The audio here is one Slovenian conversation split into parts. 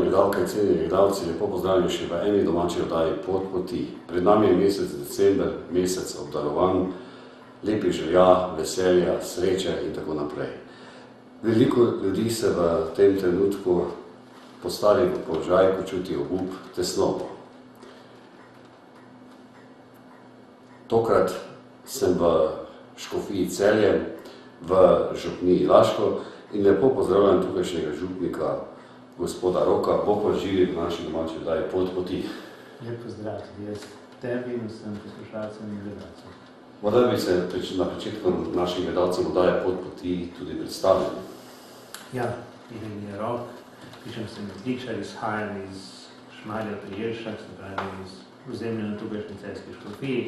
Gledalke in cenjeni gledalci, lepo pozdravljeni še v eni domači oddaji Pot poti. Pred nami je mesec december, mesec obdarovanj, lepih želja, veselja, sreče in tako naprej. Veliko ljudi se v tem trenutku postavi v položaj, ko čuti obup, tesnobo. Tokrat sem v Škofiji Celje, v župniji Laško in lepo pozdravljam tukajšnjega župnika, gospoda Roka, bo pa živi v naši domači oddaji Pot poti. Lep pozdrav tudi jaz tebi in vsem poslušalcem in gledalcem. Morda bi se na začetku našim gledalcem oddaje Pot poti tudi predstavili. Ja, ime mi je Rok, pišem se metličar, izhajam iz Šmarja pri Jelšah, se pravi iz ozemlja na tukajšnji Celjski škofiji.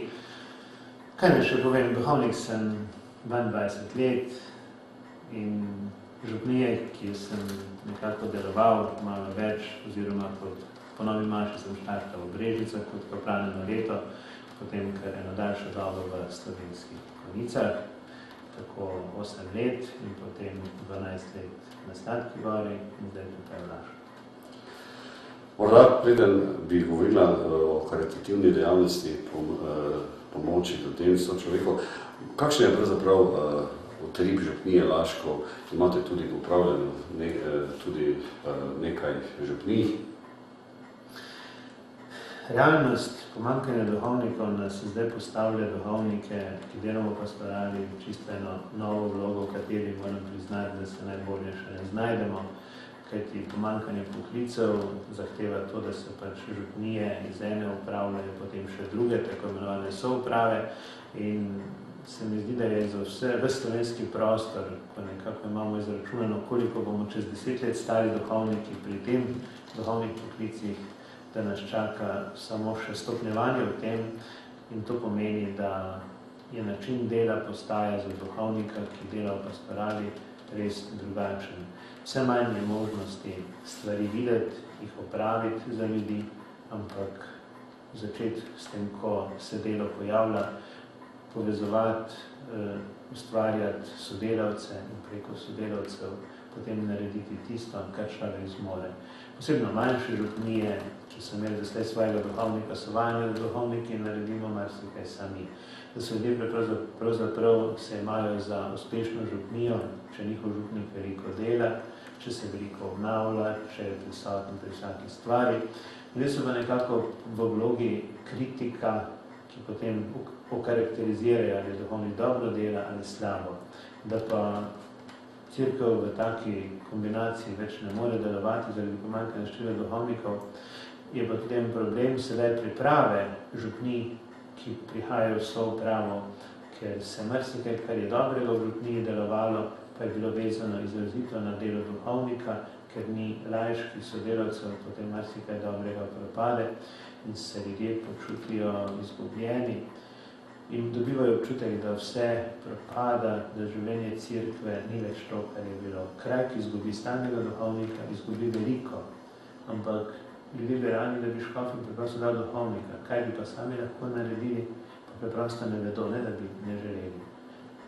Kaj ne še povem, duhovnik sem 22 let in župnije, ki sem nekako deloval malo več, oziroma po novi maši sem štartal v Brežicah kot kaplaneno leto, potem kar eno daljšo dobo v Slovenskih Konjicah, tako 8 let in potem 12 let na Sladki gori in zdaj tukaj v Laško. Morda preden bi govorila o karitativni dejavnosti pomoči ljudem, sočloveku, kakšen je pravzaprav utrip župnije Laško? Imate tudi upravljeno tudi nekaj župnij? Realnost pomanjkanja duhovnikov nas zdaj postavlja duhovnike, ki delamo pastorali, čisto eno novo vlogo, v kateri moram priznati, da se najbolje še ne znajdemo, kajti pomanjkanje poklicev zahteva to, da se pač župnije iz ene upravljajo, potem še druge, tako imenovane souprave, in se mi zdi, da je za ves slovenski prostor, ko nekako imamo izračunano, koliko bomo čez 10 let stari duhovniki pri tem duhovnih poklicih, da nas čaka samo še stopnjevanje v tem, in to pomeni, da je način dela postaja za duhovnika, ki dela v pastorali, res drugačen. Vse manj je možnosti stvari videti, jih opraviti za ljudi, ampak začeti s tem, ko se delo pojavlja, povezovati, ustvarjati sodelavce in preko sodelavcev potem narediti tisto, kar človek zmore. Posebno manjše župnije, če so imeli zaslej svojega duhovnika, so vajeni, da duhovniki naredimo marsikaj sami. Da so ljudje pravzaprav se imajo za uspešno župnijo, če njihov župnik veliko dela, če se veliko obnavlja, če je prisoten pri vsaki stvari. Ljudje so pa nekako v vlogi kritika, ki potem okarakterizirajo, ali duhovnik dobro dela ali slabo. Da pa Cerkev v taki kombinaciji več ne more delovati zaradi pomanjkanja števila duhovnikov, je pa tudi en problem sedaj priprave župnij, ki prihajajo v svojo upravo, ker se marsikaj, kar je dobrega v župniji delovalo, pa je bilo vezano izrazito na delo duhovnika, ker ni laiških sodelavcev, potem marsikaj dobrega propade in se ljudje počutijo izgubljeni. In dobivajo občutek, da vse propada, da življenje cerkve ni več to, kar je bilo. Kraj, ki izgubi stalnega duhovnika, izgubi veliko, ampak ljudje bi radi, da bi škofim preprosto dal duhovnika. Kaj bi pa sami lahko naredili, pa preprosto ne vedo, ne da bi ne želeli.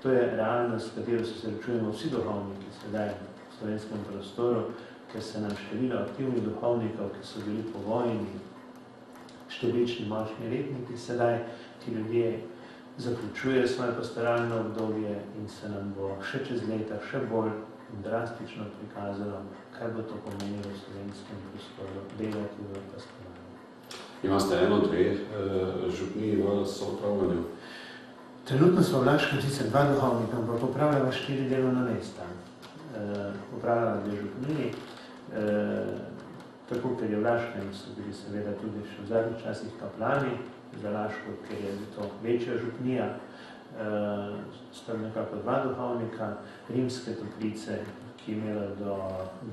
To je realnost, s katero se srečujemo vsi duhovniki sedaj v slovenskem prostoru, ker se nam število aktivnih duhovnikov, ki so bili po vojni, številčni močni letniki sedaj, ki ljudje zaključuje svoje pastoralno obdobje in se nam bo še čez leta še bolj drastično prikazalo, kaj bo to pomenilo v slovenskem prostoru delati v pastoralno. Imate eno, dve župniji v soupravljanju? Trenutno smo v Laškem sicer 2 duhovnika, ampak upravljamo 4 delovna mesta. Upravljamo 2 župniji, tako ker je v Laškem so bili seveda tudi še v zadnjih časih kaplani, za Laško, ker je to večja župnija, sta nekako 2 duhovnika, Rimske Toplice, ki je imela do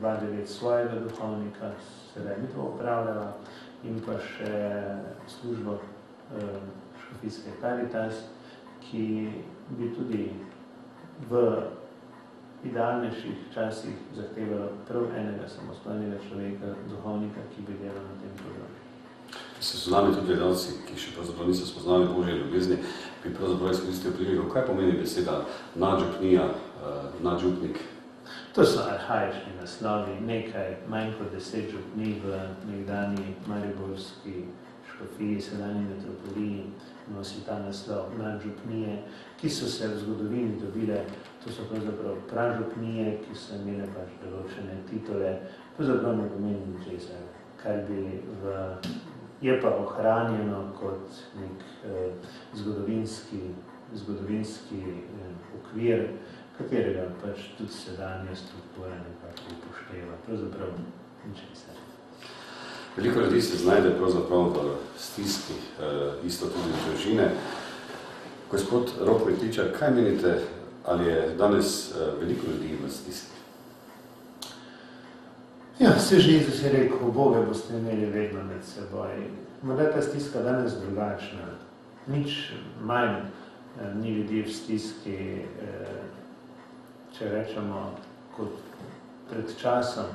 2009 svojega duhovnika, sedaj ni to upravljala, in pa še službo škofijske Caritas, ki bi tudi v idealnejših časih zahtevalo prav enega samostojnega človeka, duhovnika, ki bi delal na tem področju. Se so nami tudi gledalci, ki še pravzaprav niso spoznali Božje ljubezni, bi pravzaprav izkoristili priliko. Kaj pomeni beseda nadžupnija, nadžupnik? To so arhaični naslovi, nekaj manj kot 10 župnij v nekdanji mariborski škofiji, sedanji metropoliji, nosi ta naslov nadžupnije, ki so se v zgodovini dobile. To so pravzaprav pražupnije, ki so imele pač določene titule, pravzaprav ne pomeni ničesar, kar bi je pa ohranjeno kot nek zgodovinski okvir, katerega pač tudi sedanja struktura nekako upošteva. Pravzaprav ničesar. Veliko ljudi se znajde pravzaprav v stiski, isto tudi družine. Gospod Rok Metličar, kaj menite, ali je danes veliko ljudi v stiski? Ja, vse Jezus je rekel, Boga boste imeli vedno med seboj. Morda ta stiska danes drugačna. Nič manj ni ljudi v stiski, če rečemo, kot pred časom,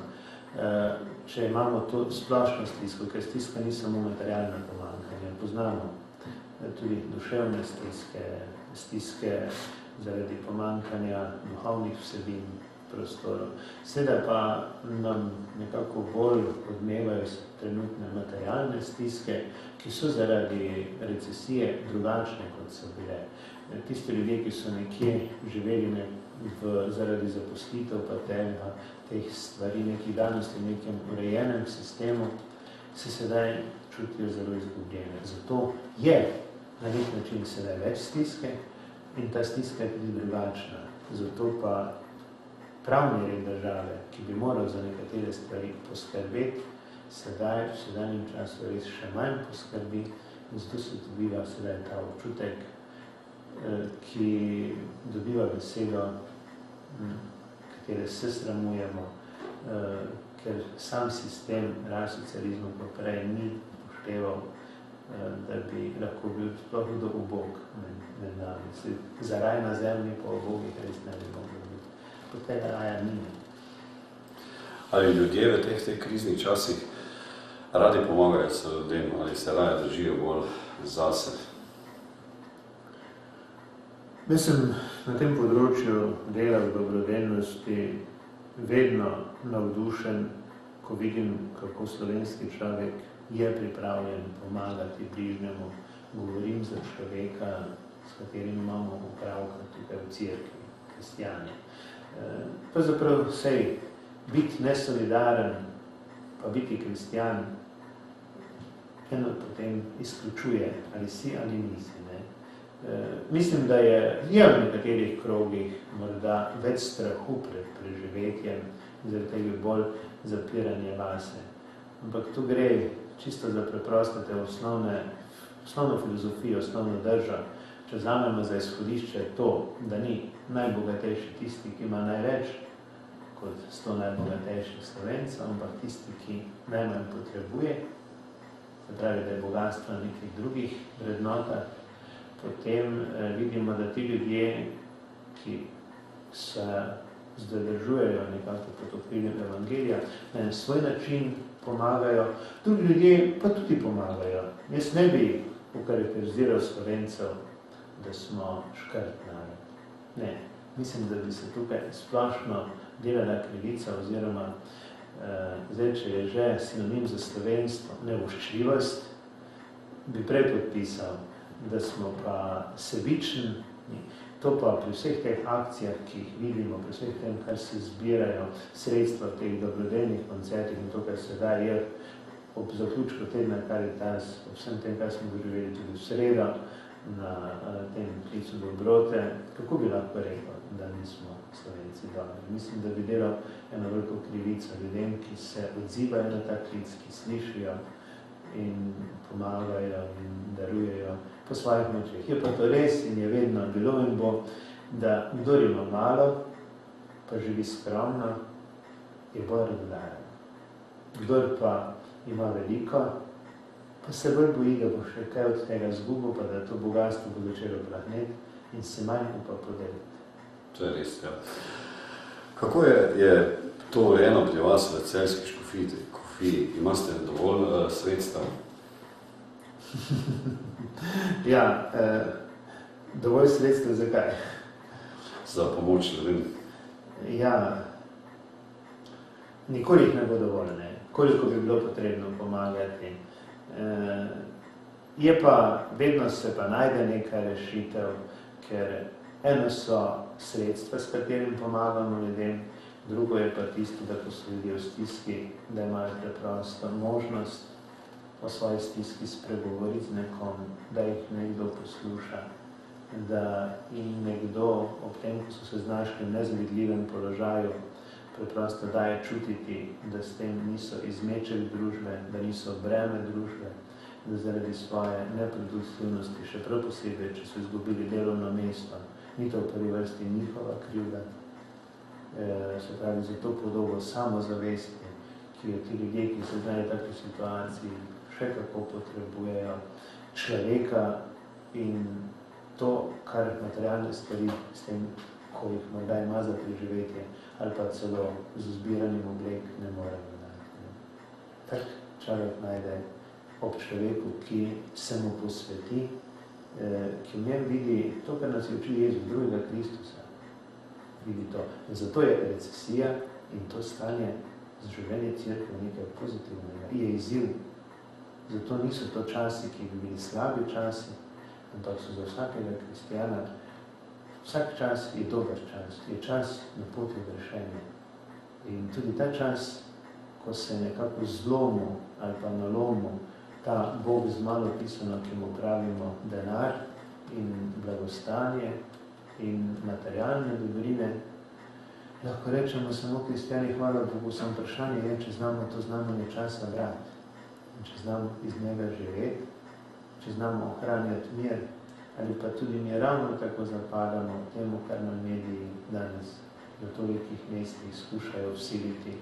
če imamo to splošno stisko, ker stiska ni samo materialna pomanjkanja. Poznamo tudi duševne stiske zaradi pomanjkanja duhovnih vsebin prostoru. Seveda pa nam nekako bolj odmevajo trenutne materialne stiske, ki so zaradi recesije drugačne, kot so bile. Tisti ljudje, ki so nekje živeli zaradi zaposlitev, pa teh stvari, nekih danosti, v nekem urejenem sistemu, se sedaj čutijo zelo izgubljene. Zato je na nek način sedaj več stiske in ta stiska je tudi drugačna. Zato pa pravni red države, ki bi moral za nekatere stvari poskrbeti, sedaj v sedanjem času res še manj poskrbi in zato se dobiva sedaj ta občutek, ki dobiva besedo, katere se sramujemo, ker sam sistem rasocializma pa prej ni upošteval, da bi lahko bil sploh kdo ubog med nami. Za raj na zemlji pa ubogih res ne bi moglo biti. Po tega raja ni. Ali ljudje v teh kriznih časih Radi pomagajo se ljudem ali se raje držijo bolj zase? Mislim, na tem področju dela v dobrodelnosti vedno navdušen, ko vidim, kako slovenski človek je pripravljen pomagati bližnjemu. Govorim za človeka, s katerim imamo opravka tukaj v cerkvi, kristjani. Pravzaprav vsej, biti nesolidaren, pa biti kristjan, eno potem izključuje, ali si ali nisi. Ne? Mislim, da je v nekaterih krogih morda več strahu pred preživetjem, zaradi tega bolj zapiranje vase. Ampak tu gre čisto za preprosto te osnovno filozofijo, osnovno držo. Če vzamemo za izhodišče to, da ni najbogatejši tisti, ki ima največ, kot 100 najbogatejših Slovencev, ampak tisti, ki najmanj potrebuje, se pravi, da je bogatstvo na nekih drugih vrednotah, potem vidimo, da ti ljudje, ki se zadržujejo nekako pod okriljem Evangelija, na en svoj način pomagajo, drugi ljudje pa tudi pomagajo. Jaz ne bi okarakteriziral Slovencev, da smo škrtnari. Ne, mislim, da bi se tukaj splošno delala krivica oziroma zdaj, če je že sinonim za slovenstvo nevoščljivost, bi prej podpisal, da smo pa sebični, to pa pri vseh teh akcijah, ki jih vidimo, pri vseh tem, kar se zbirajo sredstva v teh dobrodelnih koncertih in to, kar se da je ob zaključku tedna Karitas, ob vsem tem, kar smo doživeli tudi v sredo, na tem klicu dobrote, kako bi lahko rekel, da nismo Slovenci dobri. Mislim, da bi delal eno veliko krivico ljudem, ki se odzivajo na ta klic, ki slišijo in pomagajo in darujejo po svojih močeh. Je pa to res in je vedno bilo in bo, da kdor ima malo, pa živi skromno, je bolj radodaren. Kdor pa ima veliko, pa se bolj boji, da bo še kaj od tega zgubil, pa da to bogatstvo bo začelo plahneti in se manj upa podeliti. To je res, ja. Kako je to urejeno pri vas v celjski škofiji? Imate dovolj sredstev? Ja, dovolj sredstev zakaj? Za pomoč ljudem. Ja, nikoli jih ne bo dovolj, ne. Koliko bi bilo potrebno pomagati. Je pa, vedno se pa najde neka rešitev, ker eno so sredstva, s katerim pomagamo ljudem, drugo je pa tisto, da ko so ljudje v stiski, da imajo preprosto možnost o svoji stiski spregovoriti z nekom, da jih nekdo posluša, da jim nekdo ob tem, ko so se znašli v nezavidljivem položaju, preprosto daje čutiti, da s tem niso izmeček družbe, da niso breme družbe, da zaradi svoje neproduktivnosti, še prav posebej, če so izgubili delovno mesto, ni to v prvi vrsti njihova krivda. Se pravi, za to podobo samozavesti, ki jo ti ljudje, ki se znajo v takih situaciji, še kako potrebujejo človeka in to, kar materialne stvari s tem, ko jih morda ima za preživetje, ali pa celo z zbiranjem oblek ne morejo dati. Tak človek najde ob človeku, ki se mu posveti, ki v njem vidi to, kar nas je učil Jezus, drugega Kristusa. Vidi to. In zato je recesija in to stanje za življenje cerkve nekaj pozitivnega. Je izziv. Zato niso to časi, ki bi bili slabi časi, ampak so za vsakega kristjana. Vsak čas je dober čas. Je čas na poti v rešenje. In tudi ta čas, ko se nekako zlomu ali pa nalomu ta Bog z malo pisano, ki mu pravimo denar in blagostanje in materialne dobrine, lahko rečemo samo kristjani, hvala Bogu, samo vprašanje je, če znamo to znamenje časa brati, in če znamo iz njega živeti, če znamo ohranjati mir, ali pa tudi mi ravno tako zapadamo temu, kar nam mediji danes na tolikih mestih skušajo vsiliti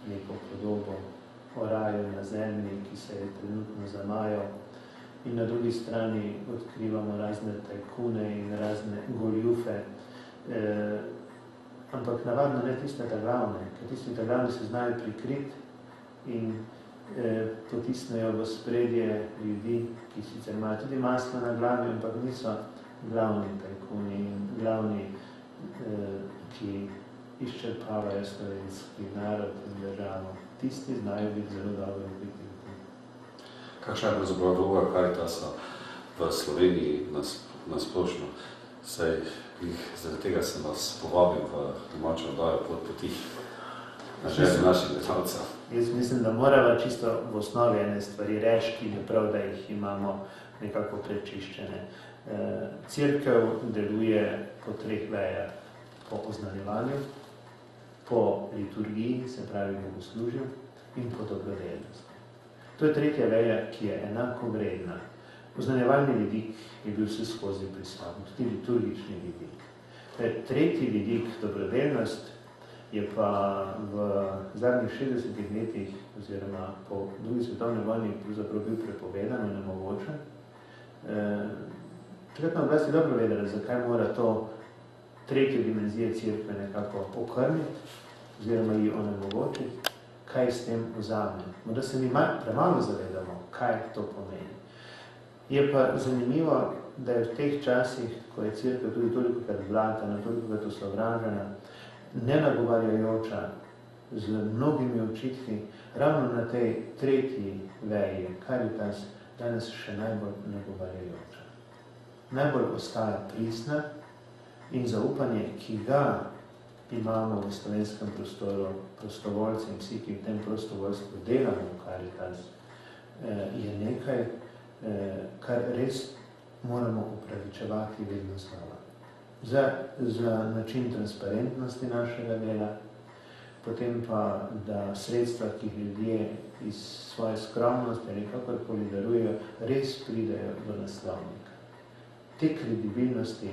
neko podobo o raju na zemlji, ki se je trenutno zamajal. In na drugi strani odkrivamo razne tajkune in razne goljufe, ampak navadno ne tiste ta glavne, ker tiste ta glavne se znajo prikriti in potisnejo v spredje ljudi, ki sicer imajo tudi maslo na glavi, ampak niso glavni tajkuni, glavni, ki izčrpavajo slovenski narod in državo. Tisti znajo biti zelo dobro biti. Kakšna je pravzaprav vloga Karitasa v Sloveniji na splošno? Saj zaradi tega sem vas povabil v domačo oddajo Pot poti na željo naših gledalcev. Jaz mislim, da moramo čisto v osnovi ene stvari reči, ki je prav, da jih imamo nekako prečiščene. Cerkev deluje po 3 vejah. Po oznanjevanju, po liturgiji, se pravi bogoslužju, in po dobrodelnosti. To je 3. veja, ki je enako vredna. Oznanjevalni vidik je bil vse skozi prisoten, tudi liturgični vidik. 3. vidik, dobrodelnost, je pa v zadnjih 60 letih, oziroma po 2. svetovni vojni, pravzaprav bil prepovedan in nemogočen. Takratna oblast je dobro vedela, zakaj mora to 3. dimenzije cerkve nekako okrniti, oziroma ji onemogočiti, kaj s tem vzame. Da se mi premalo zavedamo, kaj to pomeni. Je pa zanimivo, da je v teh časih, ko je cerkev tudi tolikokrat blatana, tolikokrat osovražena, nenagovarjajoča z mnogimi očitki, ravno na tej 3. veji, Karitas, danes še najbolj nagovarjajoča. Najbolj ostaja pristna in zaupanje, ki ga imamo v slovenskem prostoru, prostovoljci in vsi, ki v tem prostovoljstvu delamo v Karitas, je nekaj, kar res moramo upravičevati vedno znova. Za način transparentnosti našega dela, potem pa, da sredstva, ki ljudje iz svoje skromnosti ali kakorkoli darujejo, res pridejo do naslovnika. Te kredibilnosti,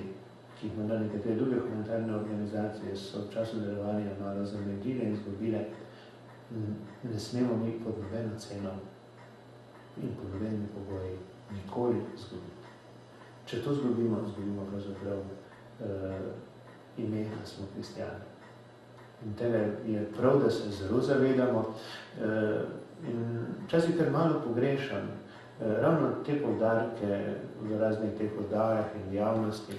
ki jih morda nekatere druge humanitarne organizacije so v času delovanja malo zamegile in izgubile, ne smemo mi pod nobeno ceno in pod nobenimi pogoji nikoli izgubiti. Če to izgubimo pravzaprav ime, da smo kristjani. In tega je prav, da se zelo zavedamo. In včasih kar malo pogrešam ravno te poudarke v raznih teh oddajah in javnosti,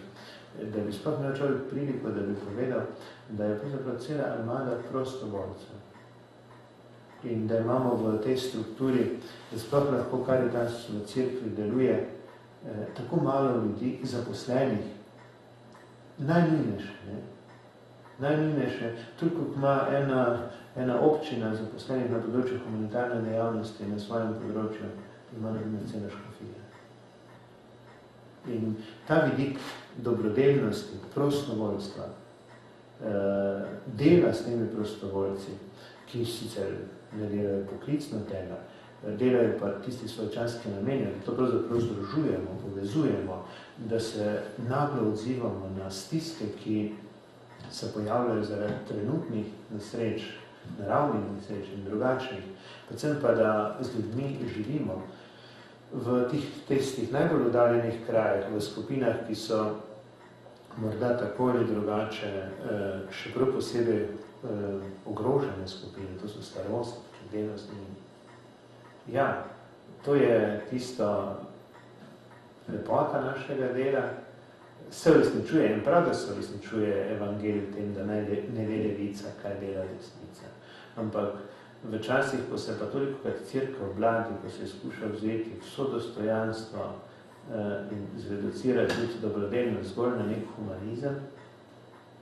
da bi sploh imel človek priliko, da bi povedal, da je pravzaprav cela armada prostovoljcev. In da imamo v tej strukturi, da sploh lahko Karitas v cerkvi deluje tako malo ljudi zaposlenih, najnujnejše, tudi kot ima ena občina zaposlenih na področju humanitarne dejavnosti na svojem področju, ima naprimer cela škofija. In ta vidik dobrodelnosti, prostovoljstva, dela s temi prostovoljci, ki sicer ne delajo poklicno tega, delajo pa tisti svoj čas, ki namenjajo, da to pravzaprav združujemo, povezujemo, da se naglo odzivamo na stiske, ki se pojavljajo zaradi trenutnih nesreč, naravnih nesreč in drugačnih, predvsem pa, da z ljudmi živimo v tistih najbolj oddaljenih krajih, v skupinah, ki so morda tako ali drugače še prav posebej ogrožene skupine, to so starosti, delovni. Ja, to je tisto lepota našega dela, se uresničuje in prav, da se uresničuje evangelij v tem, da ne ve levica, kaj dela desnica. Ampak v časih, ko se pa tolikokrat cerkev blati, ko se skuša vzeti vso dostojanstvo in zreducirati tudi dobrodelnost zgolj na nek humanizem,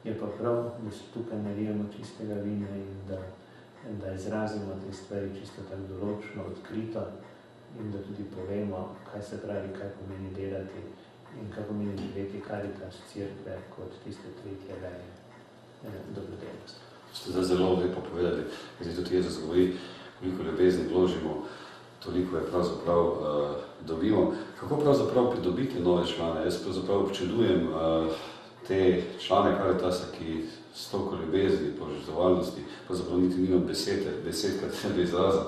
je pa prav, da se tukaj nalijemo čistega vina in da izrazimo te stvari čisto tako določno, odkrito in da tudi povemo, kaj se pravi, kaj pomeni delati in kaj pomeni živeti Karitas cerkve kot tiste 3. veje dobrodelnosti. Ste da zelo lepo povedali, ker je tudi Jezus govori, koliko ljubezni vložimo, toliko je pravzaprav dobimo. Kako pravzaprav pridobiti nove člane? Jaz pravzaprav občudujem te člane Karitasa, ki s toliko ljubezni, požrtvovalnosti, pravzaprav niti nimam besedkrat ne bi izrazil,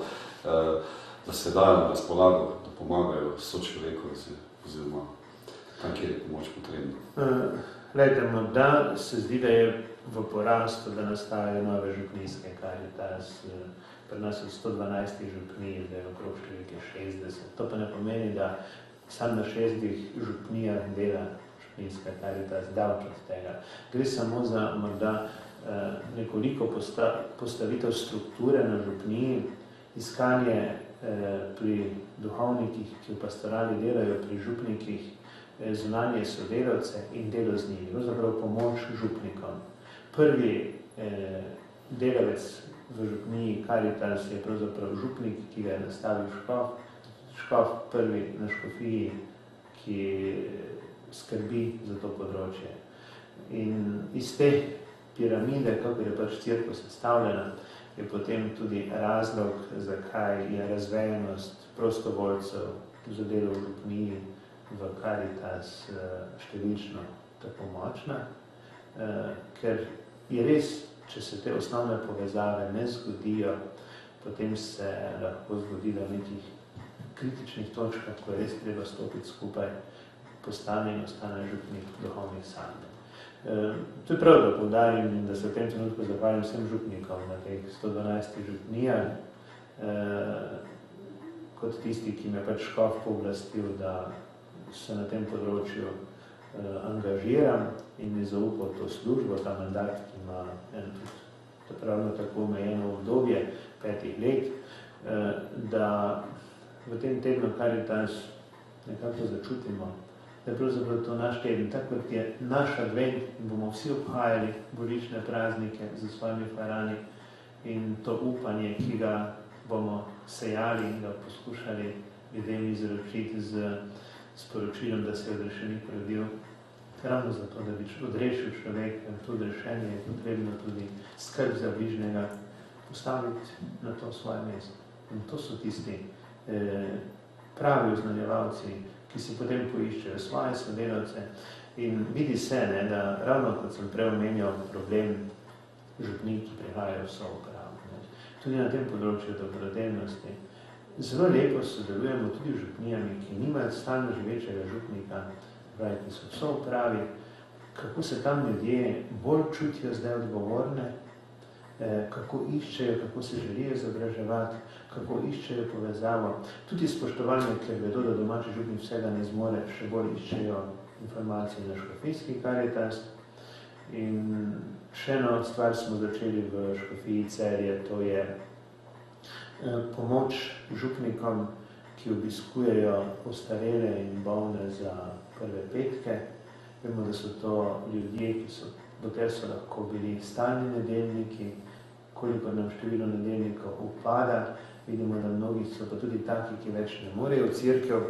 da se dajo na razpolago, da pomagajo sočloveku oziroma tam, kjer je pomoč potrebna. Glejte, morda se zdi, da je v porastu, da nastajajo nove župnijske Karitas, pri nas od 112 župnij, zdaj okrog številke 60. To pa ne pomeni, da samo na 6 župnijah dela župnijska Karitas daleč od tega. Gre samo za morda nekoliko postavitev strukture na župniji, iskanje pri duhovnikih, ki v pastorali delajo, pri župnikih, zunanje sodelavce in delo z njimi, pravzaprav pomoč župnikom. Prvi delavec v župniji Karitas je pravzaprav župnik, ki ga je nastavil škof, škof prvi na škofiji, ki skrbi za to področje. In iz te piramide, kako je pač cerkev sestavljena, je potem tudi razlog, zakaj je razvejenost prostovoljcev za delo v župniji v Karitas številčno tako močna, ker je res, če se te osnovne povezave ne zgodijo, potem se lahko zgodi na nekih kritičnih točkah, ko je res treba stopiti skupaj, postane in ostane župnik duhovnih sanj. To je prav, da poudarim in da se v tem trenutku zahvalim vsem župnikom na teh 112 župnijah, kot tisti, ki me pač škof pooblastil, da se na tem področju angažiram in mi zaupal to službo, ta mandat, ki ima pravno tako omejeno obdobje 5 let, da v tem tednu Karitas nekako začutimo, da je pravzaprav to naš teden, tako kot je naš advent in bomo vsi obhajali božične praznike za svojimi farani in to upanje, ki ga bomo sejali in ga poskušali ljudem izročiti z sporočilom, da se je odrešenik rodil. Ravno zato, da bi odrešil človeka, to odrešenje je potrebno tudi skrb za bližnjega postaviti na to svoje mesto. In to so tisti pravi oznanjevalci, ki si potem poiščejo svoje sodelavce in vidi se, da ravno kot sem prej omenjal problem župnik, ki prihajajo v soupravo. Tudi na tem področju dobrodelnosti. Zelo lepo sodelujemo tudi z župnijami, ki nimajo stalno živečega župnika, pravi, ki so v soupravi, kako se tam ljudje bolj čutijo zdaj odgovorne, kako iščejo, kako se želijo izobraževati, kako iščejo povezavo. Tudi spoštovalni, ker vedo, da domači župnik vsega ne zmore, še bolj iščejo informacije na škofijski Karitas. In še eno stvar smo začeli v škofiji Celje, to je pomoč župnikom, ki obiskujejo ostarele in bolne za prve petke. Vemo, da so to ljudje, ki so dokler so lahko bili stalni nedeljniki, koliko nam število nedeljnikov upada, vidimo, da mnogi so pa tudi taki, ki več ne morejo v cerkev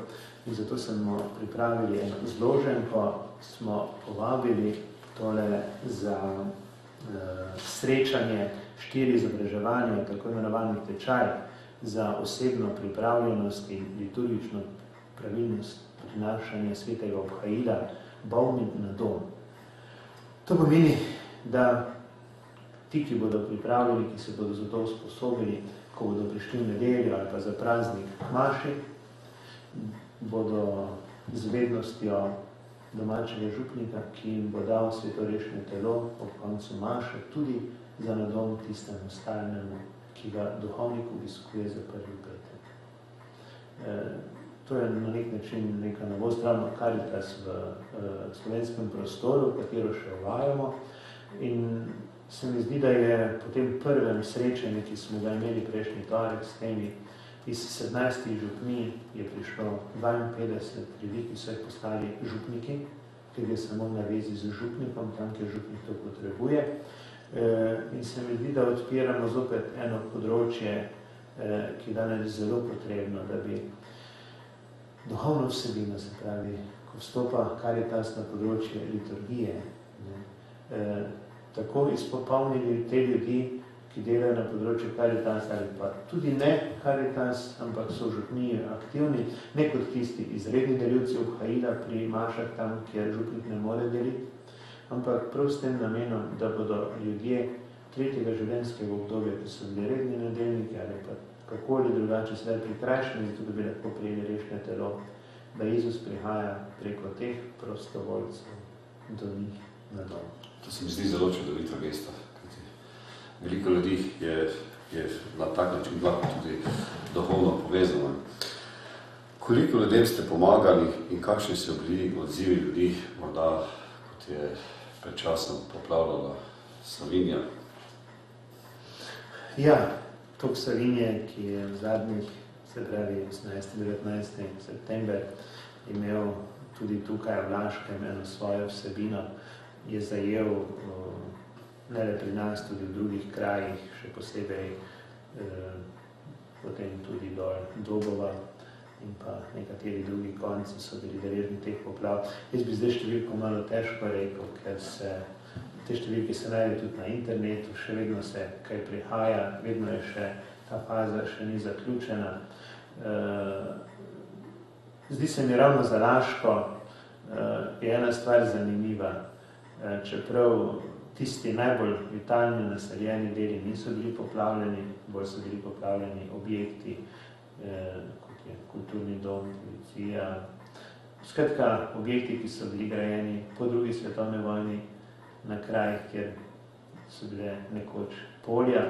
in zato smo pripravili eno zloženko, smo povabili tole za srečanje 4 izobraževanja, tako imenovanih tečaj za osebno pripravljenost in liturgično pravilnost prinašanja svetega obhajila bolnim na dom. To pomeni, da ti, ki bodo pripravljeni, ki se bodo za to usposobili, ko bodo prišli v nedeljo ali pa za praznik k maši, bodo z vednostjo domačega župnika, ki jim bo dal svetorešne telo ob koncu maše, tudi za na dom tistemu stalnemu, ki ga duhovnik obiskuje za prvi petek. To je na nek način neka novost, ravno Karitas v slovenskem prostoru, katero še uvajamo. In se mi zdi, da je po tem prvem srečanju, ki smo ga imeli prejšnji torek s temi, iz 17 župnij je prišlo 52 ljudi, ki so jih postali župniki, ker je samo na vezi z župnikom, tam, kjer župnik to potrebuje. In se mi zdi, da odpiramo zopet eno področje, ki je danes zelo potrebno, da bi duhovno vsebino, se pravi, ko vstopa Karitas na področje liturgije, tako izpopolnili te ljudi, ki delajo na področju Karitas ali pa tudi ne Karitas, ampak so v župniji aktivni, ne kot tisti izredni delilci obhajila pri mašah tam, kjer župnik ne more deliti, ampak prav s tem namenom, da bodo ljudje tretjega življenjskega obdobja, ki so bili redni nedeljniki ali pa kako ali drugače sedaj prikrajšani, zato da bi lahko prijeli rešne telo, da Jezus prihaja preko teh prostovoljcev do njih na dom. To se mi zdi zelo čudovita gesta. Veliko ljudi je je na tak način lahko tudi duhovno povezano. Koliko ljudem ste pomagali in kakšni so bili odzivi ljudi, morda kot je pred časom poplavljala Savinja? Ja, tok Savinje, ki je v zadnjih, se pravi 18-19. september, imel tudi tukaj v Laškem eno svojo vsebino, je zajel ne le pri nas, tudi v drugih krajih, še posebej potem tudi dol Dobova in pa nekateri drugi konci so bili deležni teh poplav. Jaz bi zdaj številko malo težko rekel, ker se te številke se najde tudi na internetu, še vedno se kaj prihaja, vedno je še ta faza še ni zaključena. Zdi se mi ravno za Laško je ena stvar zanimiva, čeprav tisti najbolj vitalni naseljeni deli niso bili poplavljeni, bolj so bili poplavljeni objekti, kot je kulturni dom, policija. Skratka, objekti, ki so bili grajeni po drugi svetovni vojni na krajih, kjer so bile nekoč polja,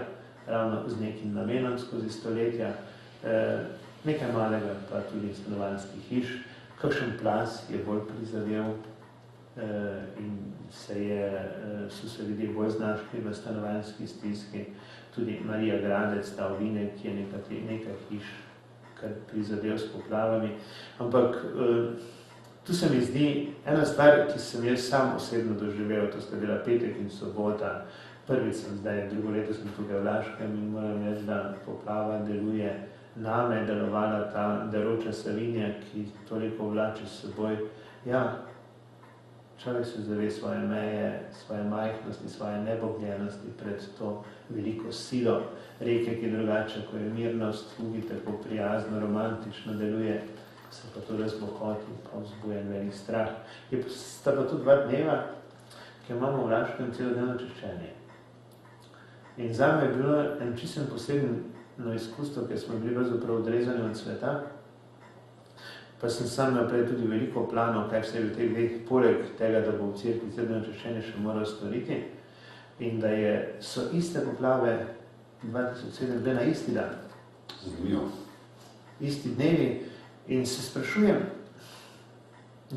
ravno z nekim namenom skozi stoletja, nekaj malega pa tudi stanovanjskih hiš. Kakšen plaz je bolj prizadel in so se ljudje bolj znašli v stanovanjski stiski. Tudi Marija Gradec, ta ovinek, ki je nekaj hiš kar prizadel s poplavami. Ampak tu se mi zdi ena stvar, ki sem jaz sam osebno doživel, to sta bila petek in sobota. Prvič sem zdaj, drugo leto sem tukaj v Laškem in moram reči, da poplava deluje name, delovala ta daroča Savinja, ki toliko vlači s seboj. Ja, človek se zave svoje meje, svoje majhnosti, svoje nebogljenosti pred to veliko silo reke, ki drugače, ko je mirnost, tudi tako prijazno, romantično deluje, se pa to razbokoti, pa vzbuja velik strah. Sta pa tu 2 dneva, ki imamo v Laškem celodnevno čiščenje. In zame je bilo en čisto posebno izkustvo, ker smo bili pravzaprav odrezani od sveta, pa sem sam naprej tudi veliko planov, kaj vse v teh dveh, poleg tega, da bo v cerkvi celodnevno čiščenje še moral storiti, in da so iste poplave 2007 bile na isti dan. Zanimivo. Isti dnevi. In se sprašujem,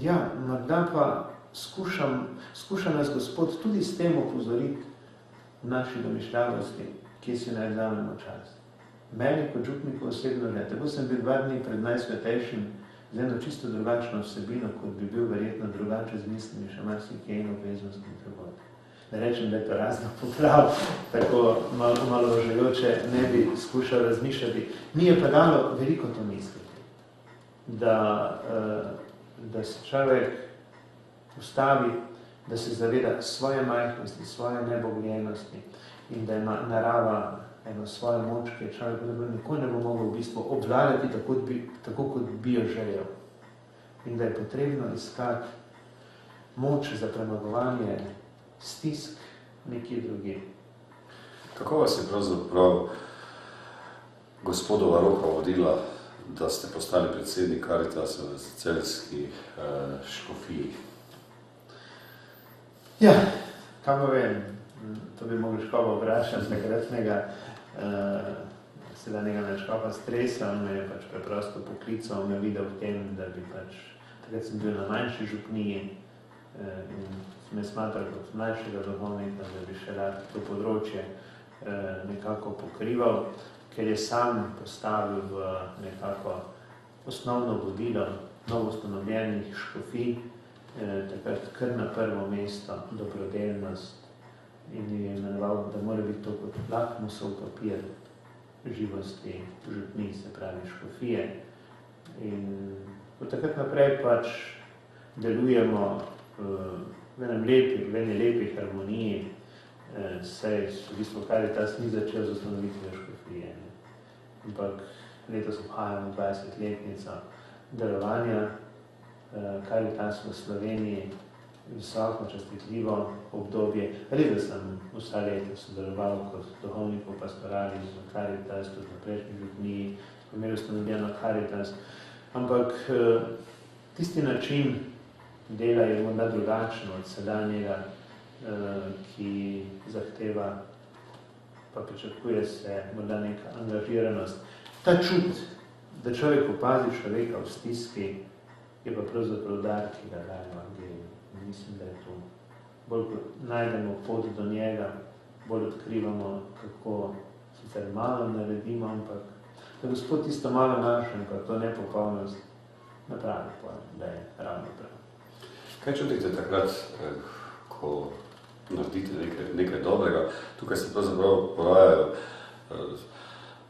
ja, morda pa skuša nas Gospod tudi s tem opozoriti v naši domišljavosti, kje si naj vzamemo čas. Meni kot župniku osebno ne. Tako sem bil 2 dni pred Najsvetejšim z eno čisto drugačno vsebino, kot bi bil verjetno drugače z mislimi še marsikje in obveznostmi drugod. Ne rečem, da je to razlog poplav, tako malo željoče ne bi skušal razmišljati. Mi je pa dalo veliko to misliti, da se človek ustavi, da se zaveda svoje majhnosti, svoje nebogljenosti in da ima narava eno svojo moč, ki je človek nikoli ne bo mogel v bistvu obvladati tako, kot bi jo želel. In da je potrebno iskati moč za premagovanje stisk nekje drugje. Kako vas je pravzaprav gospodova roka vodila, da ste postali predsednik Karitasa v celjski škofiji? Ja, kam vem, to bi mogli škofa vprašati, takratnega sedanjega škofa Stresa, on me je pač preprosto poklical, me videl v tem, da bi pač, takrat sem bil na manjši župniji in me smatral kot mlajšega duhovnika, da bi še rad to področje nekako pokrival, ker je sam postavil v nekako osnovno vodilo novostanovljenih škofij, takrat kar na prvo mesto dobrodelnost in je imenoval, da mora biti to kot lakmusov papir živosti župnij, se pravi škofije. In od takrat naprej pač delujemo v eni lepi harmoniji, saj v bistvu Karitas ni začel z ustanovitvijo škofije. Ampak letos obhajamo 20-letnico delovanja. Karitas v Sloveniji visoko častitljivo obdobje. Res, da sem vsa leta sodeloval kot duhovnik v pastorali v Karitas, tudi na prejšnji župniji, ko imel ustanovljeno Karitas. Ampak tisti način dela je morda drugačno od sedanjega, ki zahteva pa pričakuje se morda neka angažiranost. Ta čut, da človek opazi človeka v stiski, je pa pravzaprav dar, ki ga daje evangelij. Mislim, da je to. Bolj najdemo pot do njega, bolj odkrivamo, kako sicer malo naredimo, ampak da Gospod tisto malo našem, pa to nepopolnost napravi, pa da je ravno prav. Kaj čutite takrat, ko naredite nekaj dobrega? Tukaj se pravzaprav porajajo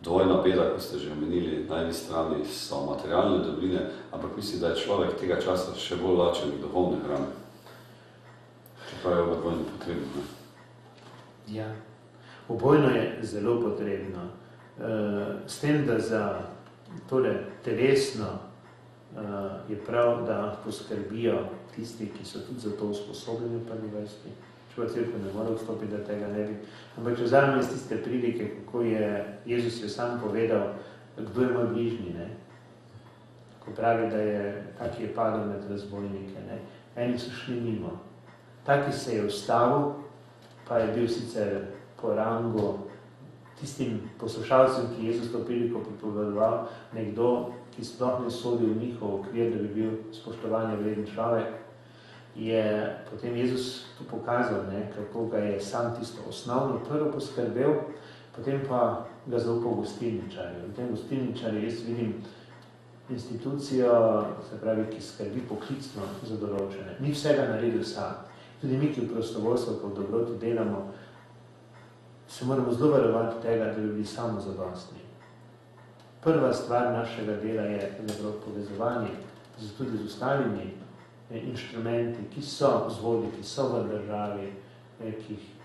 dvojna beda, ko ste že omenili, na eni strani so materialne dobrine, ampak mislim, da je človek tega časa še bolj lačen duhovne hrane. Čeprav je obojno potrebno. Ja, obojno je zelo potrebno. S tem, da za tole telesno je prav, da poskrbijo tisti, ki so tudi za to usposobljeni v prvi vrsti. Čeprav cerkev ne mora odstopiti, da tega ne bi. Ampak če vzamem iz tiste prilike, kako je Jezus je sam povedal, kdo je moj bližnji, ne? Ko pravi, da je, kak je padel med razbojnike, ne? Eni so šli mimo. Taki se je ustavil, pa je bil sicer po rangu tistim poslušalcem, ki Jezus to priliko pripovedoval, nekdo, ki sploh ne sodi v njihov okvir, da bi bil spoštovanje vreden človek, je potem Jezus tu pokazal, ne, kako ga je sam tisto osnovno prvo poskrbel, potem pa ga zaupal gostilničarju. V tem gostilničarju jaz vidim institucijo, se pravi, ki skrbi poklicno za določene. Ni vsega naredil sam. Tudi mi, ki v prostovoljstvu, ko v dobroti delamo, se moramo zelo varovati tega, da bi bili samozadostni. Prva stvar našega dela je povezovanje tudi z ostalimi inštrumenti, ki so vzvodi, ki so v državi,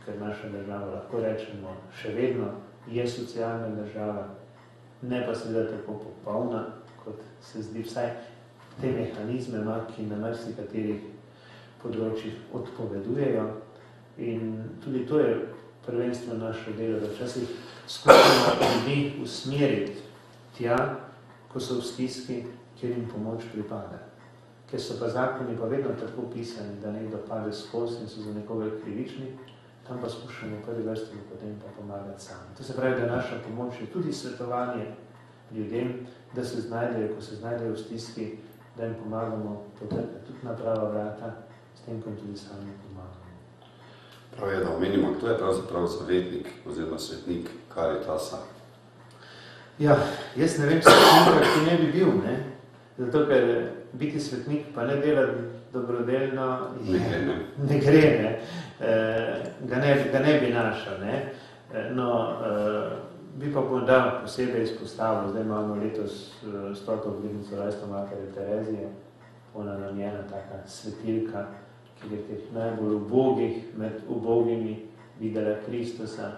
ker naša država, lahko rečemo, še vedno je socialna država, ne pa seveda tako popolna, kot se zdi vsaj te mehanizme, ki na marsikaterih področjih odpovedujejo. In tudi to je prvenstveno naše delo, da včasih skušamo ljudi usmeriti tja, ko so v stiski, kjer jim pomoč pripada. Ker so pa zakoni pa vedno tako pisani, da nekdo pade skozi in so za nekoga krivični, tam pa skušamo v prvi vrsti potem pa pomagati sami. To se pravi, da naša pomoč je tudi svetovanje ljudem, da se znajdejo, ko se znajdejo v stiski, da jim pomagamo potrpeti tudi na prava vrata, s tem, ko tudi sami pomagamo. Prav je, da omenimo, kdo je pravzaprav zavetnik oziroma svetnik Karitasa? Ja, jaz ne vem svetnika, ki ne bi bil, ne? Zato, ker biti svetnik pa ne dela dobrodelno, ne gre, ne? Ga ne bi našel, ne? No, bi pa morda posebej izpostavil, zdaj imamo letos 100. obletnico rojstva Matere Terezije, ona nam je ena taka svetilka, ki je teh najbolj ubogih med ubogimi videla Kristusa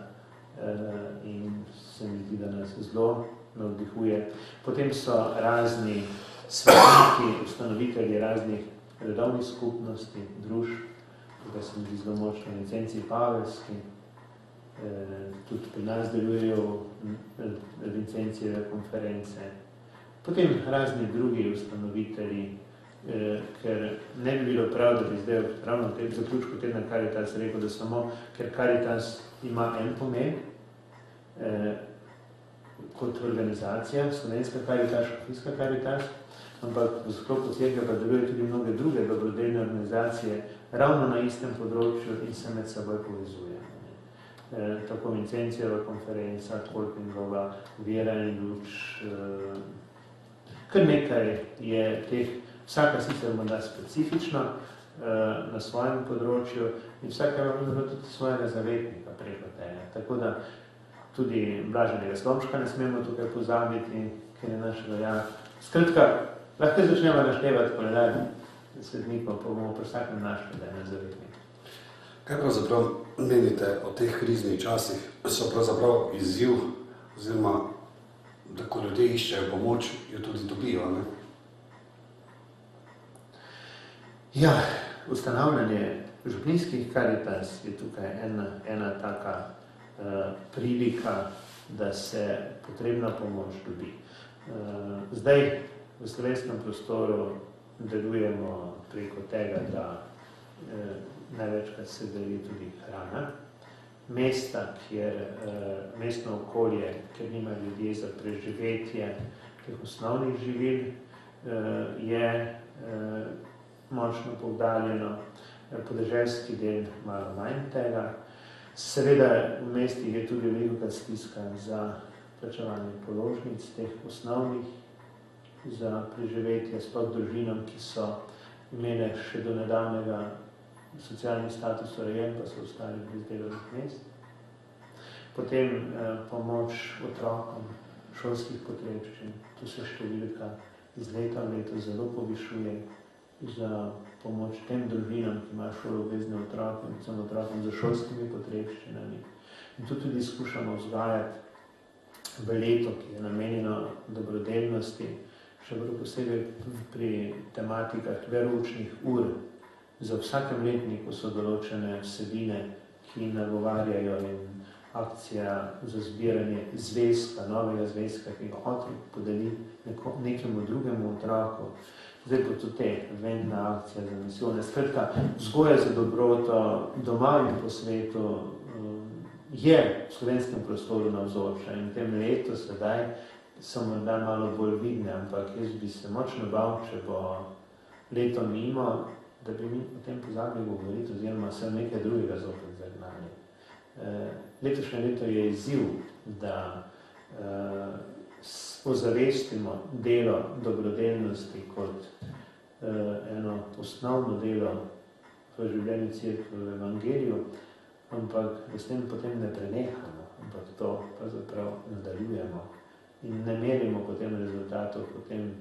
in se mi zdi, da nas zelo navdihuje. Potem so razni svetniki, ustanovitelji raznih redovnih skupnosti, družb, tukaj se mi zdi zelo močno Vincencij Pavelski, tudi pri nas delujejo Vincencijeve konference. Potem razni drugi ustanovitelji, ker ne bi bilo prav, da bi zdaj ravno v tem zaključku tedna Karitas rekel, da samo, ker Karitas ima en pomen kot organizacija, slovenska Karitas, škofijska Karitas, ampak v sklopu cerkve pa delujejo tudi mnoge druge dobrodelne organizacije ravno na istem področju in se med seboj povezujejo. Tako Vincencijeva konferenca, Kolpingova, Vera in Luč, kar nekaj je teh. Vsaka sicer morda specifična na svojem področju in vsaka ima tudi svojega zavetnika preko tega. Tako da tudi Blaženega Slomška ne smemo tukaj pozabiti, ker je naš rojak. Skratka, lahko začnemo naštevati koledar svetnikov, pa bomo pri vsakem našli, da je naš zavetnik. Kaj pravzaprav menite o teh kriznih časih? So pravzaprav izziv, oziroma da ko ljudje iščejo pomoč, jo tudi dobijo, ne? Ja, ustanavljanje župnijskih Karitas je tukaj ena taka prilika, da se potrebna pomoč dobi. Zdaj v slovenskem prostoru delujemo preko tega, da največkrat se deli tudi hrana. mesta, kjer mestno okolje, kjer nima ljudje za preživetje teh osnovnih živil, je močno poudarjeno, podeželski del malo manj tega. Seveda v mestih je tudi veliko stiska za plačevanje položnic, teh osnovnih za preživetje, sploh družinam, ki so imele še do nedavnega socialni status urejen, pa so ostali brez delovnih mest. Potem pomoč otrokom, šolskih potrebščin, tu se številka iz leta v leto zelo povišuje za pomoč tem družinam, ki imajo šoloobvezne otroke, predvsem otrokom za šolskimi potrebščinami. In tu tudi skušamo vzgajati v leto, ki je namenjeno dobrodelnosti, še posebej pri tematikah veroučnih ur. Za vsakem letniku so določene vsebine, ki nagovarjajo, in akcija za zbiranje zvezka, novega zvezka, ki ga otrok podeli nekemu drugemu otroku. Zdaj pa tudi adventna akcija za misijone. Skratka, vzgoja za dobroto doma in po svetu je v slovenskem prostoru navzoča in v tem letu sedaj so morda malo bolj vidne, ampak jaz bi se močno bal, če bo leto mimo, da bi mi o tem pozabili govoriti, oziroma se nekaj drugega zopet zagnali. Letošnje leto je izziv, da ozavestimo delo dobrodelnosti kot eno osnovno delo v življenju Cerkve, v Evangeliju, ampak da s tem potem ne prenehamo, ampak to pravzaprav nadaljujemo in ne merimo potem rezultatov, potem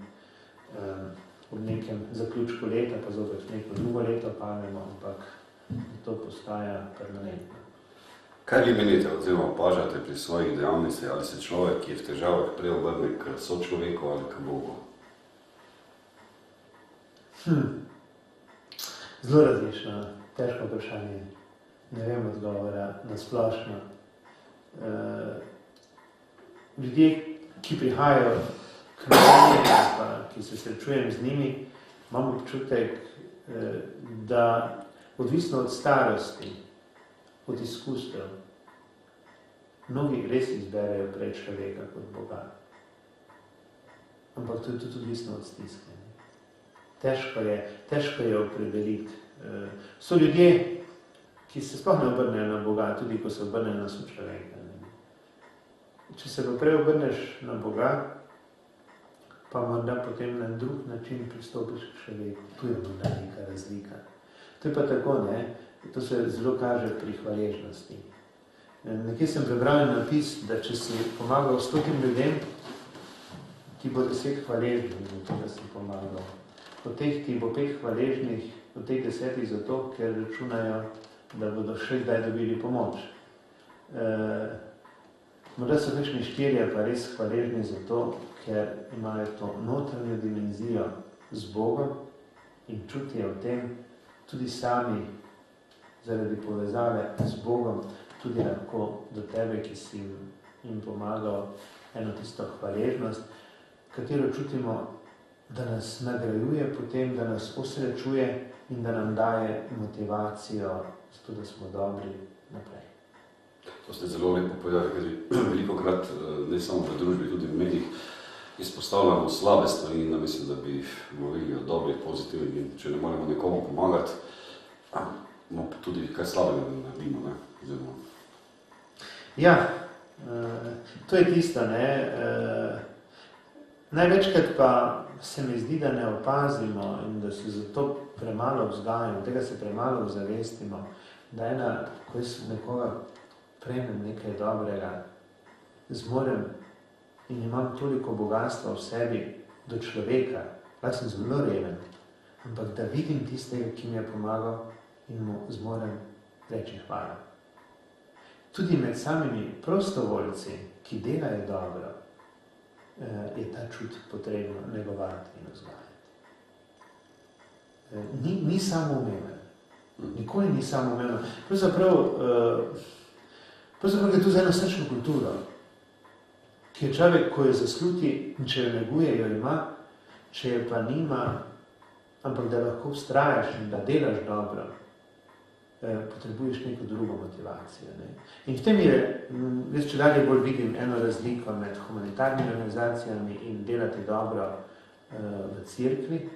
ob nekem zaključku leta, pa zopet neko drugo leto pademo, ampak to postaja permanentno. Kaj vi menite oziroma opažate pri svojih dejavnostih, ali se človek, ki je v težavah, prej obrne k sočloveku ali k Bogu? Zelo različno, težko vprašanje. Ne vem odgovora na splošno. Ljudje, ki prihajajo k meni, pa ki se srečujem z njimi, imam občutek, da odvisno od starosti, od izkustev, mnogi res izberejo prej človeka kot Boga. Ampak to je tudi odvisno od stiske. Težko je opredeliti. So ljudje, ki se sploh ne obrnejo na Boga, tudi ko se obrnejo na sočloveka. Če se pa prej obrneš na Boga, pa morda potem na drug način pristopiš k človeku. Tu je morda neka razlika. To je pa tako, ne? To se zelo kaže pri hvaležnosti. Nekje sem prebral napis, da če si pomagal 100 ljudem, ti bo 10 hvaležnih, zato da si pomagal. Od teh ti bo 5 hvaležnih, od teh 10 zato, ker računajo, da bodo še kdaj dobili pomoč. Morda so kakšni 4 pa res hvaležni zato, ker imajo to notranjo dimenzijo z Bogom in čutijo v tem tudi sami zaradi povezave z Bogom, tudi lahko do tebe, ki si jim pomagal, eno tisto hvaležnost, katero čutimo, da nas nagrajuje potem, da nas osrečuje in da nam daje motivacijo, zato da smo dobri naprej. To ste zelo lepo povedali, ker velikokrat, ne samo v družbi, tudi v medijih, izpostavljamo slabe stvari in namesto, da bi govorili o dobrih, pozitivnih in če ne moremo nekomu pomagati, tudi kaj slabega naredimo, ne? Oziroma. Ja, to je tisto, ne. Največkrat pa se mi zdi, da ne opazimo in da se zato premalo vzgajamo, tega se premalo zavestimo, da ko jaz nekoga prejmem nekaj dobrega, zmorem in imam toliko bogatstva v sebi do človeka, lahko sem zelo reven, ampak da vidim tistega, ki mi je pomagal in mu zmorem reči hvala. Tudi med samimi prostovoljci, ki delajo dobro, je ta čut potrebno negovati in vzgajati. Ni samoumeven. Nikoli ni samoumeven. Pravzaprav je to za eno srčno kulturo, ki je človek, ko jo zasluti in če jo neguje, jo ima, če jo pa nima, ampak da lahko vztrajaš in da delaš dobro, potrebuješ neko drugo motivacijo. Ne? In v tem je, jaz čedalje bolj vidim eno razliko med humanitarnimi organizacijami in delati dobro v cerkvi,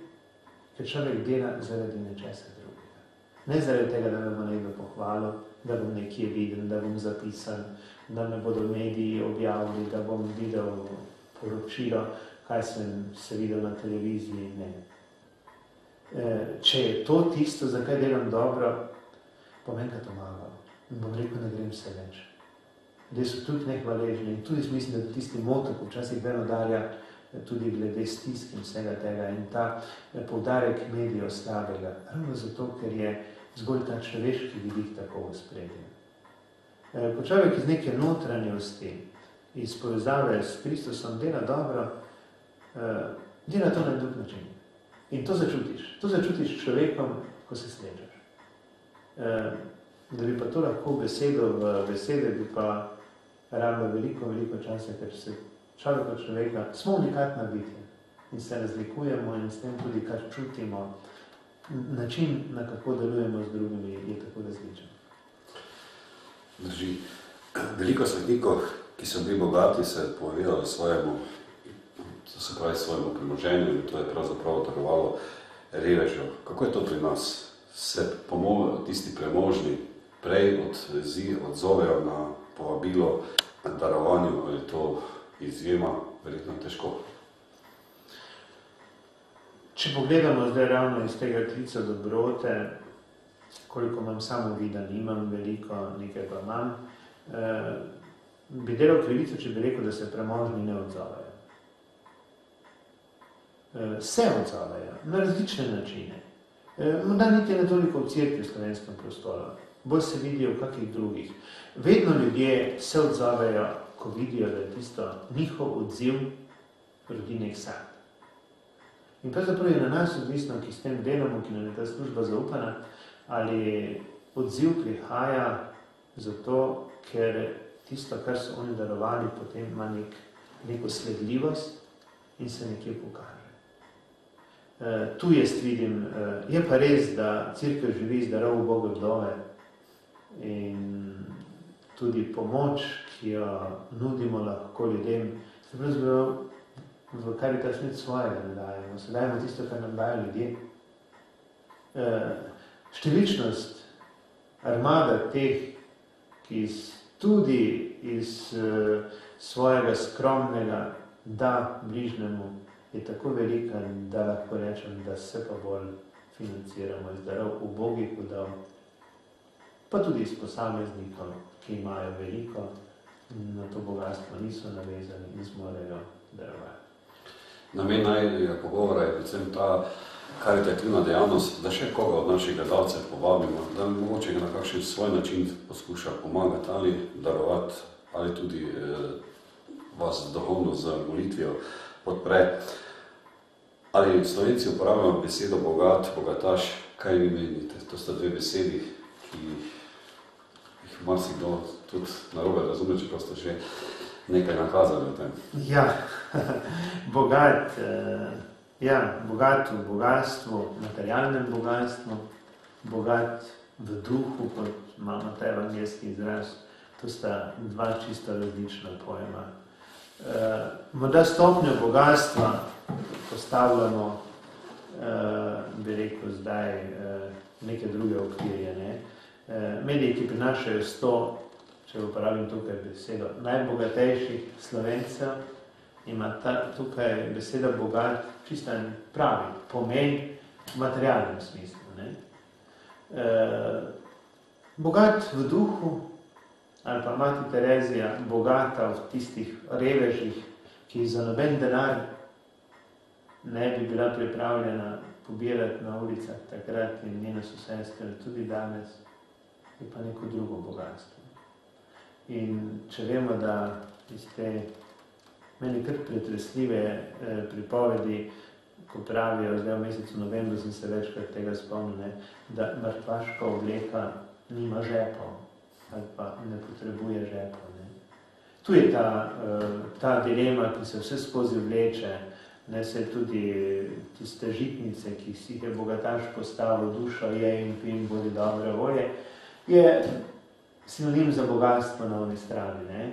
ker človek dela zaradi nečesa drugega. Ne zaradi tega, da me bo nekdo pohvalil, da bom nekje viden, da bom zapisan, da me bodo mediji objavili, da bom videl poročilo, kaj sem se videl na televiziji. Ne. Če je to tisto, zakaj delam dobro, bom enkrat omagal in bom rekel, ne grem se več. Da so tudi nehvaležni in tudi mislim, da tisti motok včasih vedno darja tudi glede stisk in vsega tega in ta poudarek medijev slabega, ravno zato, ker je zgolj ta človeški vidik tako v spredju. Ko človek iz neke notranjosti, iz povezave s Kristusom dela dobro, dela to na drug način. In to začutiš. To začutiš s človekom, ko se srečaš. Da bi pa to lahko v besede, bi pa rabilo veliko časa, ker se človek od človeka, smo unikatna bitja in se razlikujemo in s tem tudi, kar čutimo, način, na kako delujemo z drugimi, je tako različen. Drži. Veliko svetnikov, ki so bili bogati, se je povedalo svojemu premoženju in to je pravzaprav darovalo revežev. Kako je to pri nas? Se tisti premožni prej odzovejo na povabilo na darovanju, ali je to izjema, verjetno težko? Če pogledamo zdaj ravno iz tega klica dobrote, koliko imam samo vida, nimam veliko, nekaj pa imam, bi delal krivico, če bi rekel, da se premožni ne odzovejo. Se odzovejo na različne načine. Morda niti ne toliko v cerkvi v slovenskem prostoru, bolj se vidijo v kakih drugih. Vedno ljudje se odzovejo, ko vidijo, da je tisto njihov odziv rodi nek sad. In pravzaprav je na nas odvisno, ki s tem delamo, ki nam je ta služba zaupana, ali odziv prihaja zato, ker tisto, kar so oni darovali, potem ima neko sledljivost in se nekje pokaže. Tu jaz vidim, je pa res, da cerkev živi z darov Boga vdove in tudi pomoč, ki jo nudimo lahko ljudem, se pravzaprav v Karitas nič svojega ne dajemo, se dajemo tisto, kar nam dajo ljudje. Številčnost armada teh, ki tudi iz svojega skromnega da bližnjemu, je tako velika, da lahko rečem, da se pa bolj financiramo iz darov ubogih vdov, pa tudi iz posameznikov, ki imajo veliko, na to bogatstvo niso navezani in zmorejo darovati. Namen najnega pogovora je predvsem ta karitativna dejavnost, da še koga od naših gledalcev povabimo, da mogoče na kakšen svoj način poskuša pomagati ali darovati, ali tudi vas duhovno z molitvijo podpre. Ali Slovenci uporabljamo besedo bogat, bogataš, kaj vi menite? To sta dve besedi, ki jih marsikdo tudi narobe razume, čeprav ste že nekaj nakazali o tem. Ja, bogat v bogatstvu, materialnem bogatstvu, bogat v duhu, kot imamo ta evangeljski izraz, to sta dva čisto različna pojma. Morda stopnjo bogatstva postavljamo, bi rekel zdaj, neke druge okvirje. Ne? Mediji, ki prinašajo 100, če uporabim tukaj besedo, najbogatejših Slovencev, ima tukaj beseda bogat čisto pravi pomen v materialnem smislu. Ne? Bogat v duhu, ali pa mati Terezija bogata v tistih revežih, ki za noben denar ne bi bila pripravljena pobirati na ulicah takrat in njene sosestre tudi danes, je pa neko drugo bogatstvo. In če vemo, da iz te meni kar pretresljive pripovedi, ko pravijo, zdaj v mesecu novembru sem se večkrat tega spomnil, da mrtvaška obleka nima žepov ali pa ne potrebuje žepov. Ne. Tu je ta dilema, ki se vse skozi vleče, ne, se tudi tiste žitnice, ki si jih je bogataš postavil, dušo je in pin, bodi dobre volje, je sinonim za bogatstvo na oni strani. Ne?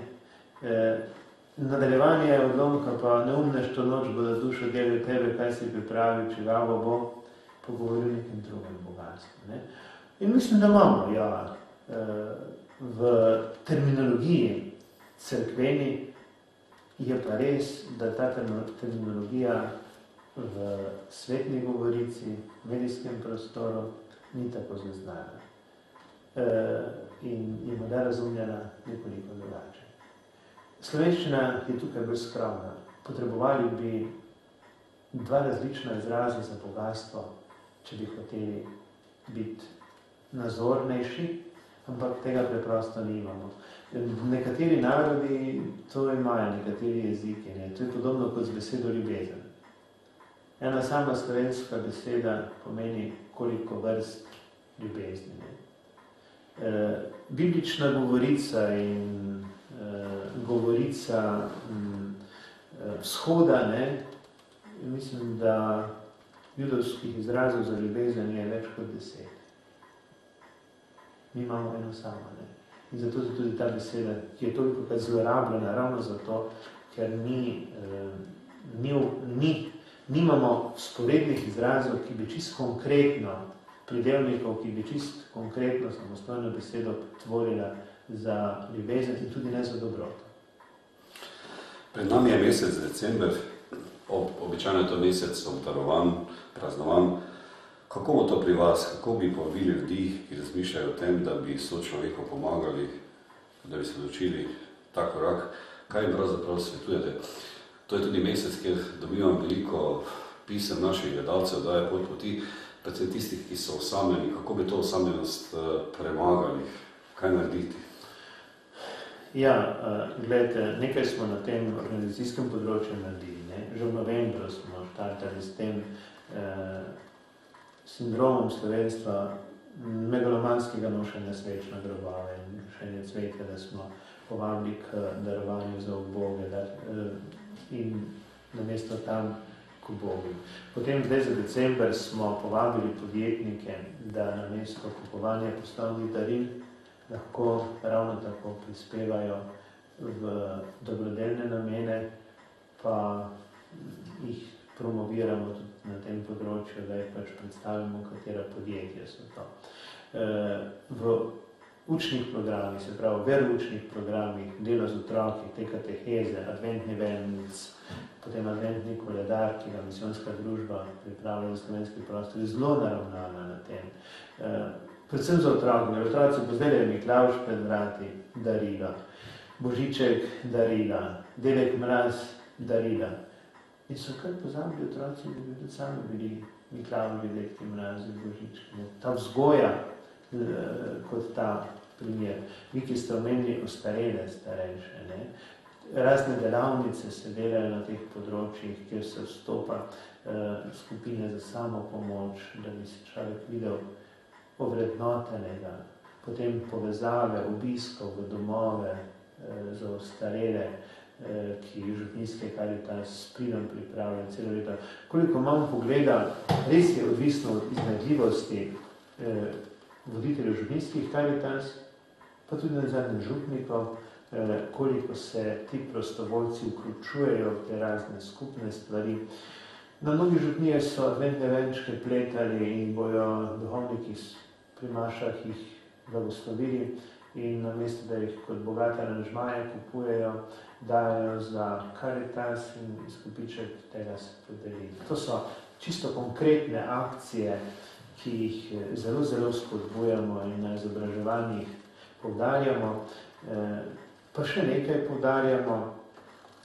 Nadaljevanje odlomka pa neumnež to noč bo da dušo deli tebe, kaj si pripravil, čigavo bo pogovoril nekem drugem bogatstvu. Ne? In mislim, da imamo v terminologiji cerkveni je pa res, da ta terminologija v svetni govorici, v medijskem prostoru ni tako zaznana. In je morda razumljena nekoliko drugače. Slovenščina je tukaj bolj skromna. Potrebovali bi dva različna izraza za bogatstvo, če bi hoteli biti nazornejši, ampak tega preprosto nimamo. Nekateri narodi to imajo, nekateri jeziki. Ne? To je podobno kot z besedo ljubezen. Ena sama slovenska beseda pomeni koliko vrst ljubezni. Ne? Biblična govorica in govorica vzhoda, ne? Mislim, da judovskih izrazov za ljubezen je več kot 10. Mi imamo eno samo. Ne? In zato je tudi ta beseda, ki je toliko krat zlorabljena, ravno zato, ker nimamo sporednih izrazov, ki bi čisto konkretno, pridevnikov, ki bi čisto konkretno samostojno besedo tvorila za ljubezen in tudi ne za dobroto. Pred nami je mesec december, običajno je to mesec obdarovan, praznovan. Kako bo to pri vas? Kako bi povabili ljudi, ki razmišljajo o tem, da bi sočloveku pomagali, da bi se odločili ta korak? Kaj jim pravzaprav svetujete? To je tudi mesec, kjer dobivam veliko pisem naših gledalcev, da je pot poti, predvsem tistih, ki so osamljeni. Kako bi to osamljenost premagali? Kaj narediti? Ja, gledajte, nekaj smo na tem organizacijskem področju naredili. Ne? Že v novembru smo štartali s tem sindromom slovenstva megalomanskega nošenja sveč na grobove in nošenja cvetja, da smo povabili k darovanju za uboge in namesto tam k ubogim. Potem zdaj za december smo povabili podjetnike, da namesto kupovanja poslovnih daril lahko ravno tako prispevajo v dobrodelne namene, pa jih promoviramo tudi na tem področju, da jih pač predstavimo, katera podjetja so to. V učnih programih, se pravi veroučnih programih, delo z otroki, te kateheze, adventni venec, potem adventni koledar, ki ga misijonska družba pripravlja v slovenski prostor, je zelo naravnana na tem. Predvsem za otroke. Otroci bo zdaj Miklavž pred vrati darila, Božiček darila, Dedek Mraz darila. In so kar pozabili otroci, da bi tudi sami bili Miklavži, Dedki Mrazi, Božički. Ta vzgoja kot ta primer. Vi, ki ste omenili ostarele starejše, ne? Razne delavnice se delajo na teh področjih, kjer se vstopa skupine za samopomoč, da bi se človek videl ovrednotenega, potem povezave, obiskov v domove za ostarele, ki župnijske Karitas s pridom pripravlja celo leto. Koliko imam pogleda, res je odvisno od iznajdljivosti voditeljev župnijskih Karitas, pa tudi nazadnje župnikov, koliko se ti prostovoljci vključujejo v te razne skupne stvari. Na mnogi župnije so adventne venčke pletali in bojo duhovniki pri mašah jih blagoslovili in namesto, da jih kot bogate aranžmaje kupujejo, dajo za Karitas in izkupiček tega se podeli. To so čisto konkretne akcije, ki jih zelo, zelo spodbujamo in na izobraževanjih poudarjamo. Pa še nekaj poudarjamo.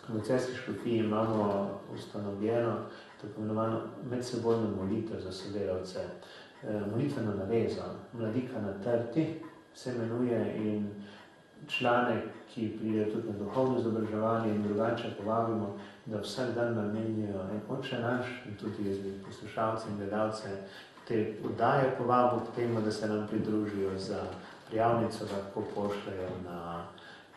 V Celjski škofiji imamo ustanovljeno tako imenovano medsebojno molitev za sodelavce. Molitveno navezo, Mladika na trti se imenuje in člane, ki pridejo tudi na duhovno izobraževanje in drugače povabimo, da vsak dan namenijo en Oče naš in tudi poslušalce in gledalce te oddaje povabo k temu, da se nam pridružijo za prijavnico, da lahko pošljajo na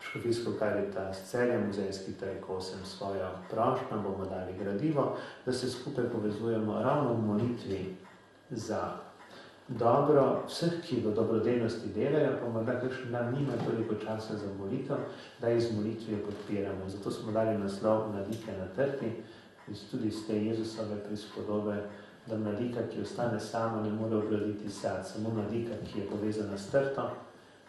Škofijsko Karitas Celje, Muzejski trg 8 svojo prošnjo, bomo dali gradivo, da se skupaj povezujemo ravno v molitvi za dobro vseh, ki v dobrodelnosti delajo, pa morda kakšen dan nima toliko časa za molitev, da jih z molitvijo podpiramo. Zato smo dali naslov Mladike na trti, tudi iz te Jezusove prispodobe, da mladika, ki ostane sama, ne more obroditi sad. Samo mladika, ki je povezana s trto,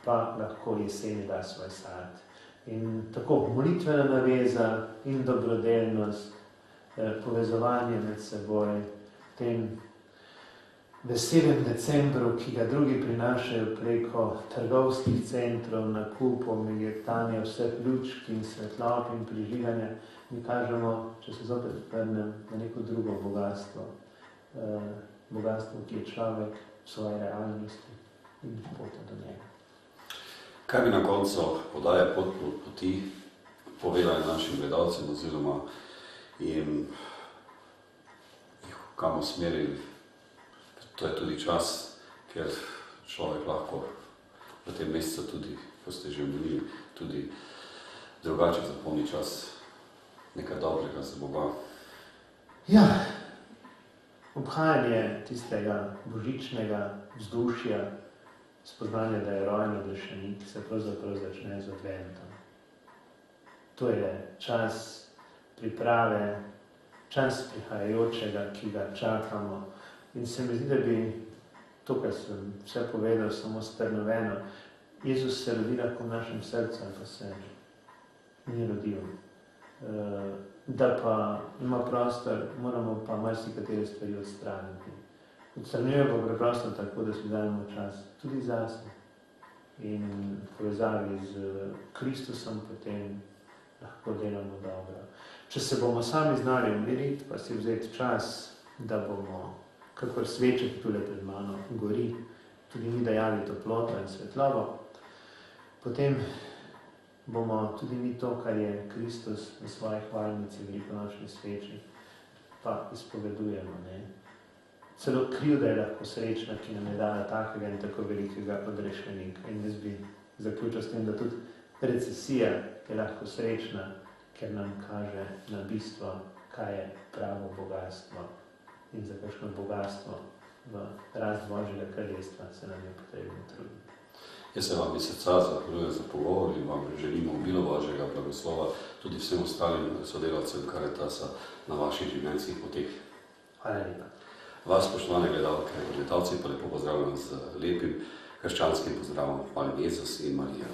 pa lahko jeseni da svoj sad. In tako molitvena naveza in dobrodelnost, povezovanje med seboj, tem veselem decembru, ki ga drugi prinašajo preko trgovskih centrov, nakupov, megetanja, vseh lučk in svetlob in prižiganja, mi kažemo, če se zopet vrnem, na neko drugo bogatstvo. Bogatstvo, ki je človek v svoji realnosti in pota do njega. Kaj bi na koncu podaje poti povedali našim gledalcem oziroma jim kam usmerili? To je tudi čas, ker človek lahko v tem mesecu tudi, ko ste že omenili, tudi drugače zapolni čas nekaj dobrega za Boga. Ja, obhajanje tistega božičnega vzdušja, spoznanje, da je rojen odrešenik, se pravzaprav začne z adventom. To je čas priprave, čas prihajajočega, ki ga čakamo. In se mi zdi, da bi to, kar sem vse povedal, samo strnoveno, Jezus se rodi lahko v našem srcu, pa se ni rodil. Da pa ima prostor, moramo pa marsikatere stvari odstraniti. Odstranjujemo pa preprosto tako, da si dajemo čas tudi zase. In v povezavi z Kristusom potem lahko delamo dobro. Če se bomo sami znali umiriti, pa si vzeti čas, da bomo, kakor sveče, ki tule pred mano gori, tudi mi dajali toploto in svetlobo, potem bomo tudi mi to, kar je Kristus na svoji hvalnici, velikonočni sveči, pa izpovedujemo. Ne? Celo krivda je lahko srečna, ki nam je dala takega in tako velikega odrešenika. In jaz bi zaključil s tem, da tudi recesija je lahko srečna, ker nam kaže na bistvo, kaj je pravo bogatstvo. In za kakšno bogatstvo v rast Božjega kraljestva se nam je potrebno truditi. Jaz se vam iz srca zahvaljujem za pogovor in vam želimo obilo Božjega blagoslova tudi vsem ostalim sodelavcem Karitasa na vaših življenjskih poteh. Hvala lepa. Vas, spoštovane gledalke in gledalci, pa lepo pozdravljam z lepim krščanskim pozdravom. Hvala Jezus in Marija.